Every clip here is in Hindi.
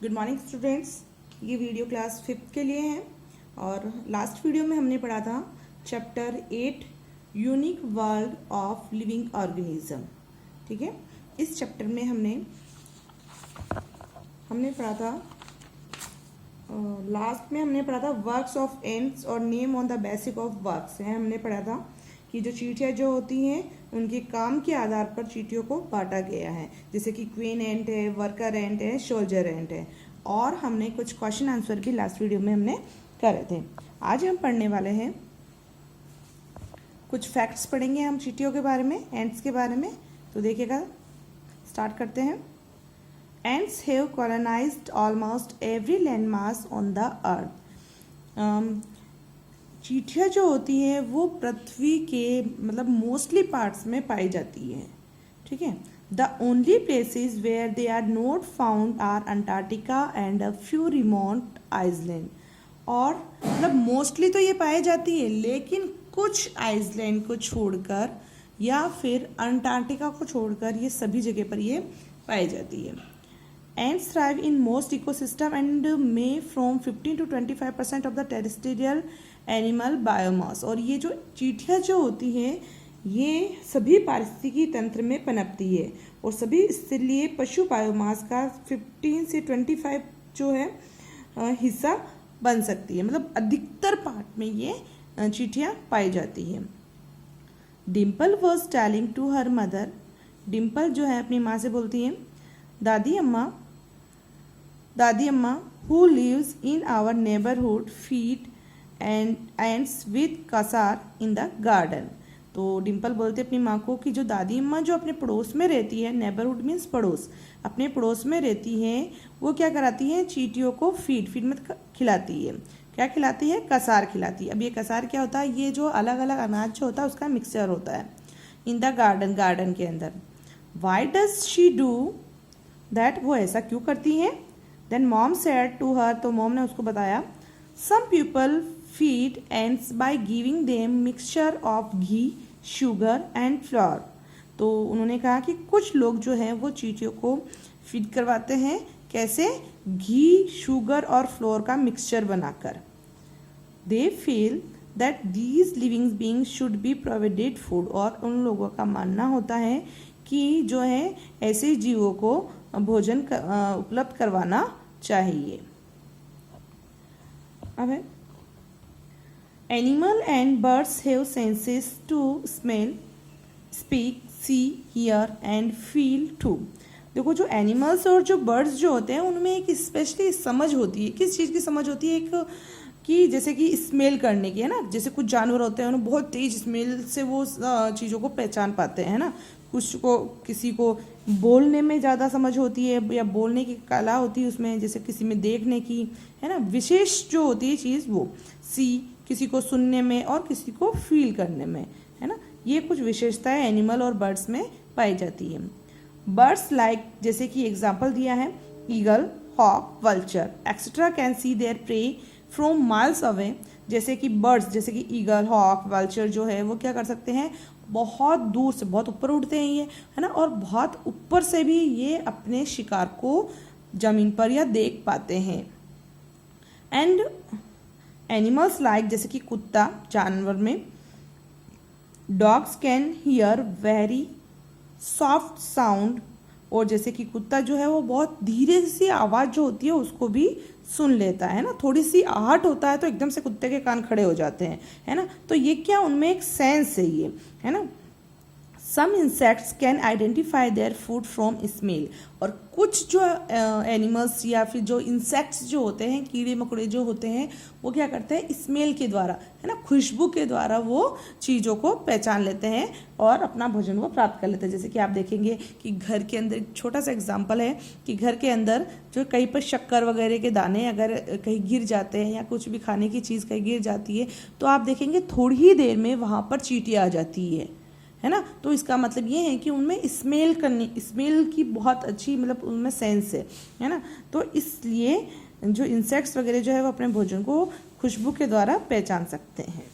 Good morning students. ये वीडियो क्लास 5th के लिए है और लास्ट वीडियो में हमने पढ़ा था chapter 8 unique world of living organism. ठीक है, इस चैप्टर में हमने पढ़ा था लास्ट में हमने पढ़ा था वर्क्स ऑफ एंड्स और name on the basic of works है। हमने पढ़ा था कि जो चींटियाँ जो होती हैं उनके काम के आधार पर चींटियों को बांटा गया है, जैसे कि क्वीन एंट है, वर्कर एंट है, सोल्जर एंट है। और हमने कुछ क्वेश्चन आंसर भी लास्ट वीडियो में हमने करे थे। आज हम पढ़ने वाले हैं कुछ फैक्ट्स पढ़ेंगे हम चींटियों के बारे में, एंट्स के बारे में। तो देखिएगा, स्टार्ट करते हैं। Ants have colonised almost every landmass on the earth. चींटियाँ जो होती हैं वो पृथ्वी के मोस्टली पार्ट्स में पाई जाती हैं। ठीक है, the only places where they are not found are Antarctica and a few remote island. और मोस्टली तो ये पाई जाती है, लेकिन कुछ आइसलैंड को छोड़कर या फिर अंटार्कटिका को छोड़कर ये सभी जगह पर ये पाई जाती है। Ants thrive in most ecosystem and may from 15 to 25% of the terrestrial animal biomass। और ये जो चींटियाँ जो होती हैं ये सभी पारिस्थितिकी तंत्र में पनपती है और सभी इसलिए पशु बायोमास का 15 से 25 जो है हिस्सा बन सकती है। अधिकतर पार्ट में ये चींटियाँ पाई जाती है। Dimple was telling to her mother. Dimple जो है अपनी माँ से बोलती है, दादी अम्मा who lives in our neighborhood feed and ants with kasar in the garden। तो डिम्पल बोलते अपनी माँ को कि जो दादी अम्मा जो अपने पड़ोस में रहती है, नेबरहुड मीन्स पड़ोस, अपने पड़ोस में रहती हैं, वो क्या कराती हैं, चींटियों को फीड में खिलाती है। क्या खिलाती है? कसार खिलाती है। अब ये कसार क्या होता है? ये जो अलग अलग अनाज जो होता है उसका मिक्सचर होता है। इन द गार्डन के अंदर। Why does she do that? वो ऐसा क्यों करती हैं? Then mom said to her, तो मॉम ने उसको बताया, some people feed ants by giving them mixture of ghee, sugar and flour. तो उन्होंने कहा कि कुछ लोग जो हैं वो चींटियों को फीड करवाते हैं। कैसे? घी, शुगर और फ्लोर का मिक्सचर बनाकर। They feel that these living beings should be provided food. और उन लोगों का मानना होता है कि जो है ऐसे जीवों को भोजन उपलब्ध करवाना चाहिए। अब है animal and birds have senses to smell, speak, see, hear and feel too. देखो, जो एनिमल्स और जो बर्ड्स जो होते हैं उनमें एक स्पेशली समझ होती है। किस चीज़ की समझ होती है? एक कि जैसे कि स्मेल करने की, है ना। जैसे कुछ जानवर होते हैं उन्हें बहुत तेज स्मेल से वो चीज़ों को पहचान पाते हैं, ना। कुछ को, किसी को बोलने में ज़्यादा समझ होती है या बोलने की कला होती है उसमें, जैसे किसी में देखने की, है ना, विशेष जो होती है चीज़ वो। सी, किसी को सुनने में और किसी को फील करने में, है ना। ये कुछ विशेषताएं एनिमल और बर्ड्स में पाई जाती है। बर्ड्स लाइक, जैसे कि एग्जाम्पल दिया है, eagle, hawk, vulture etcetera can see their prey from miles away. जैसे कि बर्ड्स, जैसे कि ईगल, हॉक, वल्चर जो है वो क्या कर सकते हैं, बहुत दूर से, बहुत ऊपर उड़ते हैं ये, है ना, और बहुत ऊपर से भी ये अपने शिकार को जमीन पर या देख पाते हैं। एंड एनिमल्स लाइक, जैसे कि कुत्ता, जानवर में, dogs can hear very soft sound. और जैसे कि कुत्ता जो है वो बहुत धीरे सी आवाज़ जो होती है उसको भी सुन लेता है ना। थोड़ी सी आहट होता है तो एकदम से कुत्ते के कान खड़े हो जाते हैं, है ना। तो ये क्या, उनमें एक सेंस है ये, है ना। Some insects can identify their food from smell. और कुछ जो एनिमल्स या फिर जो इंसेक्ट्स जो होते हैं, कीड़े मकोड़े जो होते हैं, वो क्या करते हैं, स्मेल के द्वारा, है ना, खुशबू के द्वारा वो चीज़ों को पहचान लेते हैं और अपना भोजन वो प्राप्त कर लेते हैं। जैसे कि आप देखेंगे कि घर के अंदर, एक छोटा सा एग्जांपल है कि घर के अंदर जो कहीं पर शक्कर वगैरह के दाने अगर कहीं गिर जाते हैं या कुछ भी खाने की चीज़ कहीं गिर जाती है तो आप देखेंगे थोड़ी ही देर में वहाँ पर चींटियाँ आ जाती है ना। तो इसका मतलब ये है कि उनमें स्मेल की बहुत अच्छी उनमें सेंस है ना। तो इसलिए जो इंसेक्ट्स वगैरह जो है वो अपने भोजन को खुशबू के द्वारा पहचान सकते हैं।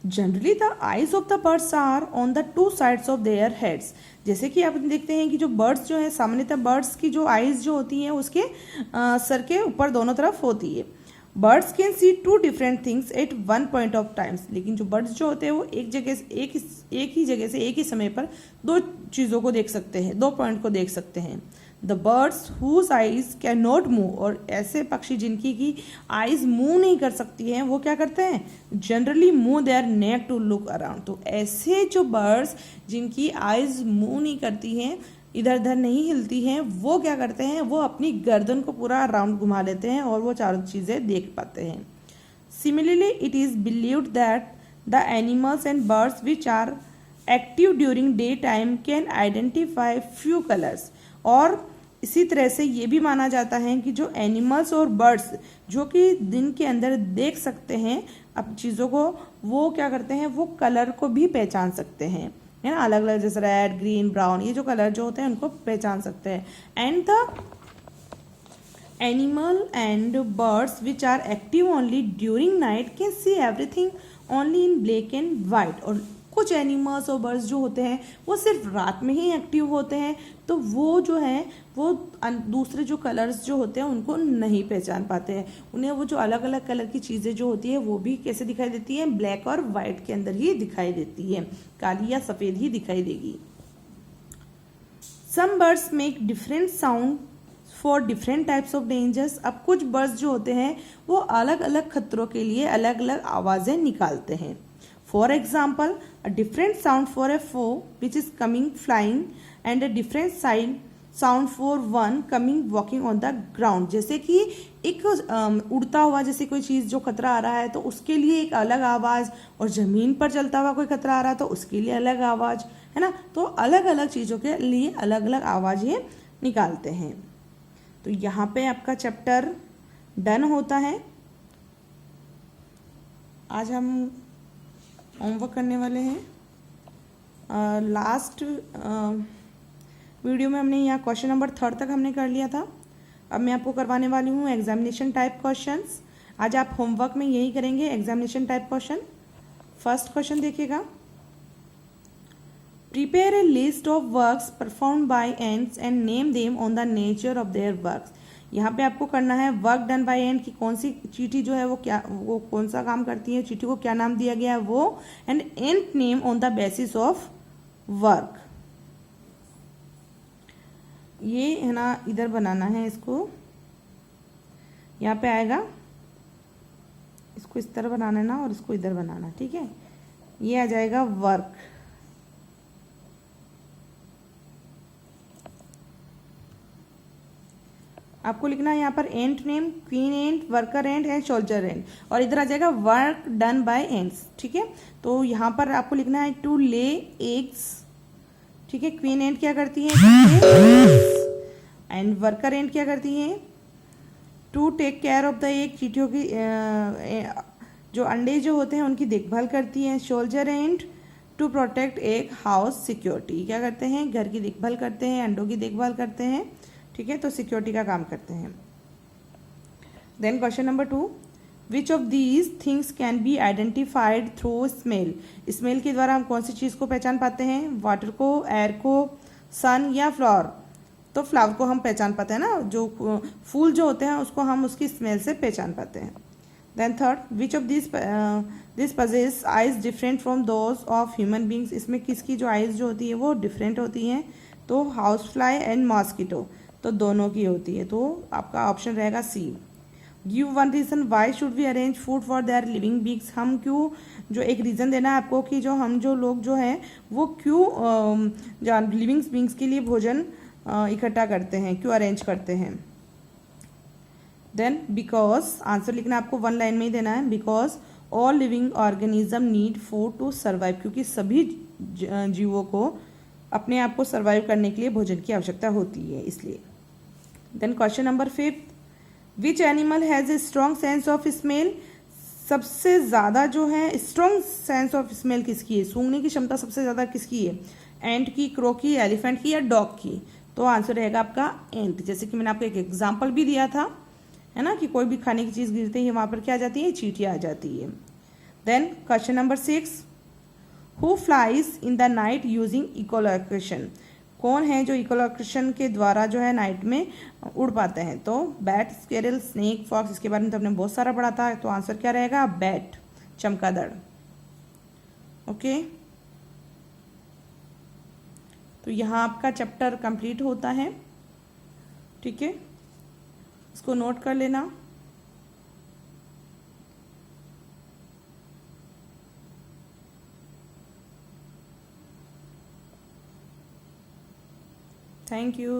Generally the eyes of the birds are on the two sides of their heads. जैसे कि आप देखते हैं कि जो बर्ड्स जो है, सामान्यतः बर्ड्स की जो आईज जो होती हैं उसके सर के ऊपर दोनों तरफ होती है। Birds can see two different things at one point of times. लेकिन जो बर्ड्स जो होते हैं वो एक जगह से एक ही जगह से एक ही समय पर दो चीज़ों को देख सकते हैं, दो पॉइंट को देख सकते हैं। The birds whose eyes can not move, और ऐसे पक्षी जिनकी की आइज मूव नहीं कर सकती हैं वो क्या करते हैं, generally move their neck to look around. तो ऐसे जो बर्ड्स जिनकी आइज मूव नहीं करती हैं, इधर उधर नहीं हिलती हैं, वो क्या करते हैं, वो अपनी गर्दन को पूरा राउंड घुमा लेते हैं और वो चारों चीज़ें देख पाते हैं। Similarly it is believed that the animals and birds which are active during day time can identify few colours. और इसी तरह से ये भी माना जाता है कि जो एनिमल्स और बर्ड्स जो कि दिन के अंदर देख सकते हैं अब चीज़ों को, वो क्या करते हैं, वो कलर को भी पहचान सकते हैं, है ना, अलग अलग, जैसे रेड, ग्रीन, ब्राउन, ये जो कलर जो होते हैं उनको पहचान सकते हैं। And the animal and birds which are active only during night can see everything only in black and white. और कुछ एनिमल्स और बर्ड्स जो होते हैं वो सिर्फ रात में ही एक्टिव होते हैं, तो वो जो है वो दूसरे जो कलर्स जो होते हैं उनको नहीं पहचान पाते हैं। उन्हें वो जो अलग अलग कलर की चीज़ें जो होती है वो भी कैसे दिखाई देती है, ब्लैक और वाइट के अंदर ही दिखाई देती है, काली या सफ़ेद ही दिखाई देगी। Some birds make different sound for different types of dangers. अब कुछ बर्ड्स जो होते हैं वो अलग अलग खतरों के लिए अलग अलग आवाज़ें निकालते हैं। For example, a different sound for a foe which is coming flying and a different sound for one coming walking on the ground। जैसे कि एक उड़ता हुआ जैसे कोई चीज़ जो खतरा आ रहा है तो उसके लिए एक अलग आवाज़, और ज़मीन पर चलता हुआ कोई खतरा आ रहा है तो उसके लिए अलग आवाज़, है ना। तो अलग अलग चीज़ों के लिए अलग अलग आवाज़ ये निकालते हैं। तो यहाँ पे आपका चैप्टर डन होता है। आज हम होमवर्क करने वाले हैं। लास्ट वीडियो में हमने यहाँ क्वेश्चन नंबर 3 तक हमने कर लिया था। अब मैं आपको करवाने वाली हूँ एग्जामिनेशन टाइप क्वेश्चंस। आज आप होमवर्क में यही करेंगे, examination type question. First question देखिएगा, prepare a list of works perform by ants and name them on the nature of their works. यहाँ पे आपको करना है वर्क डन बाय एंड की कौन सी चीटी जो है वो कौन सा काम करती है, चीटी को क्या नाम दिया गया है वो, and and name on the basis of work. ये है ना, इधर बनाना है इसको, यहाँ पे आएगा, इसको इस तरह बनाना है ना, और इसको इधर बनाना, ठीक है। ये आ जाएगा वर्क। आपको लिखना है यहाँ पर and name, queen and, worker and and soldier and, और इधर आ जाएगा वर्क डन बाय एंड्स, ठीक है। तो यहाँ पर आपको लिखना है टू ले एग्स, ठीक है। क्वीन एंड क्या करती है, एंड वर्कर एंड क्या करती है, to take care of the egg, चींटियों की जो अंडे जो होते हैं उनकी देखभाल करती है। Soldier ants to protect egg house security, क्या करते हैं, घर की देखभाल करते हैं, अंडों की देखभाल करते हैं, ठीक है, तो सिक्योरिटी का काम करते हैं। Then question number 2, which of these things can be identified through smell. Smell के द्वारा हम कौन सी चीज़ को पहचान पाते हैं, वाटर को, एयर को, सन या फ्लावर। तो फ्लावर को हम पहचान पाते हैं ना, जो फूल जो होते हैं उसको हम उसकी स्मेल से पहचान पाते हैं। Then third, which of this possess eyes different from those of human beings. इसमें किसकी जो आइज जो होती है वो डिफरेंट होती हैं, तो हाउस फ्लाई एंड मॉस्किटो, तो दोनों की होती है। तो आपका ऑप्शन रहेगा C. Give one reason why should we arrange food for their living beings. हम क्यों, जो एक रीज़न देना है आपको कि जो हम जो लोग जो हैं वो क्यों लिविंग बींग्स के लिए भोजन इकट्ठा करते हैं, क्यों अरेंज करते हैं। देन बिकॉज, आंसर लिखना आपको वन लाइन में ही देना है, because all living organism need food to survive, क्योंकि सभी जीवों को अपने आप को सर्वाइव करने के लिए भोजन की आवश्यकता होती है, इसलिए। Then question number 5, which animal has a strong sense of smell. सबसे ज़्यादा जो है स्ट्रॉन्ग सेंस ऑफ स्मेल किसकी है, सूंघने की क्षमता सबसे ज़्यादा किसकी है, एंट की, क्रो की, एलिफेंट की या डॉग की। तो आंसर रहेगा आपका एंट। जैसे कि मैंने आपको एक एग्जाम्पल भी दिया था, है ना, कि कोई भी खाने की चीज़ गिरते ही वहाँ पर क्या आ जाती है, चींटियाँ आ जाती है। Then question number 6, who flies in the night using echolocation, कौन है जो इकोलोकेशन के द्वारा जो है नाइट में उड़ पाते हैं? तो बैट, स्क्विरल, स्नेक, फॉक्स, इसके बारे में तो हमने बहुत सारा पढ़ा था, तो आंसर क्या रहेगा? बैट, चमगादड़। ओके, तो यहाँ आपका चैप्टर कंप्लीट होता है। ठीक है, इसको नोट कर लेना। Thank you.